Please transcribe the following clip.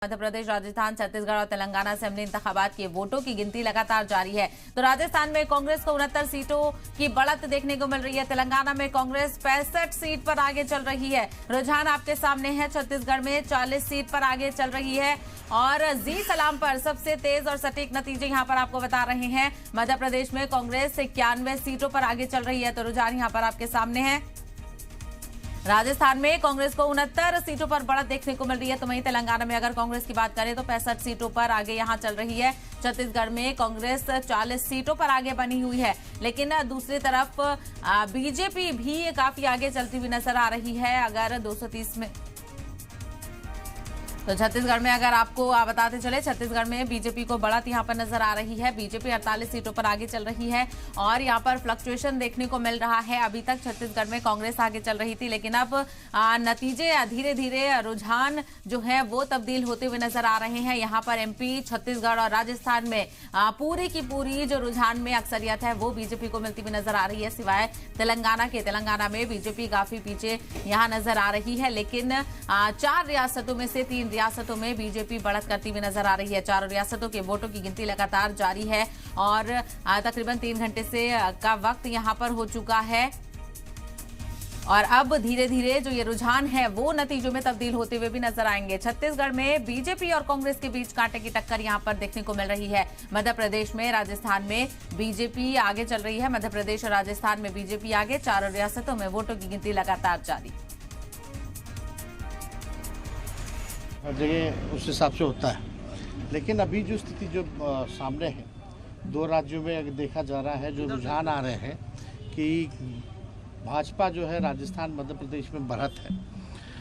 मध्य प्रदेश, राजस्थान, छत्तीसगढ़ और तेलंगाना असेंबली इंतखाबात के वोटों की गिनती लगातार जारी है। तो राजस्थान में कांग्रेस को 69 सीटों की बढ़त देखने को मिल रही है। तेलंगाना में कांग्रेस 65 सीट पर आगे चल रही है। रुझान आपके सामने है। छत्तीसगढ़ में 40 सीट पर आगे चल रही है और जी सलाम पर सबसे तेज और सटीक नतीजे यहां पर आपको बता रहे हैं। मध्य प्रदेश में कांग्रेस 91 सीटों पर आगे चल रही है। तो रुझान यहां पर आपके सामने है। राजस्थान में कांग्रेस को 69 सीटों पर बढ़त देखने को मिल रही है। तो वहीं तेलंगाना में अगर कांग्रेस की बात करें तो 65 सीटों पर आगे यहां चल रही है। छत्तीसगढ़ में कांग्रेस 40 सीटों पर आगे बनी हुई है, लेकिन दूसरी तरफ बीजेपी भी काफी आगे चलती हुई नजर आ रही है। अगर 230 में तो छत्तीसगढ़ में अगर आपको बताते चले, छत्तीसगढ़ में बीजेपी को बढ़त यहां पर नजर आ रही है। बीजेपी 48 सीटों पर आगे चल रही है और यहां पर फ्लक्चुएशन देखने को मिल रहा है। अभी तक छत्तीसगढ़ में कांग्रेस आगे चल रही थी, लेकिन अब नतीजे धीरे धीरे रुझान जो है वो तब्दील होते हुए नजर आ रहे हैं। यहां पर एमपी, छत्तीसगढ़ और राजस्थान में पूरी की पूरी जो रुझान में अक्सरियत है वो बीजेपी को मिलती हुई नजर आ रही है, सिवाय तेलंगाना में बीजेपी काफी पीछे यहां नजर आ रही है। लेकिन 4 रियासतों में से 3 रियासतों में बीजेपी बढ़त करती हुई नजर आ रही है। 4 रियासतों के वोटों की गिनती लगातार जारी है और तकरीबन 3 घंटे से का वक्त यहां पर हो चुका है और अब धीरे धीरे जो ये रुझान है वो नतीजों में तब्दील होते हुए भी नजर आएंगे। छत्तीसगढ़ में बीजेपी और कांग्रेस के बीच कांटे की टक्कर यहां पर देखने को मिल रही है। मध्य प्रदेश में, राजस्थान में बीजेपी आगे चल रही है। मध्य प्रदेश और राजस्थान में बीजेपी आगे। 4 रियासतों में वोटों की गिनती लगातार जारी। हर जगह उस हिसाब से होता है, लेकिन अभी जो स्थिति जो सामने है, 2 राज्यों में अगर देखा जा रहा है, जो रुझान आ रहे हैं कि भाजपा जो है राजस्थान, मध्य प्रदेश में बढ़त है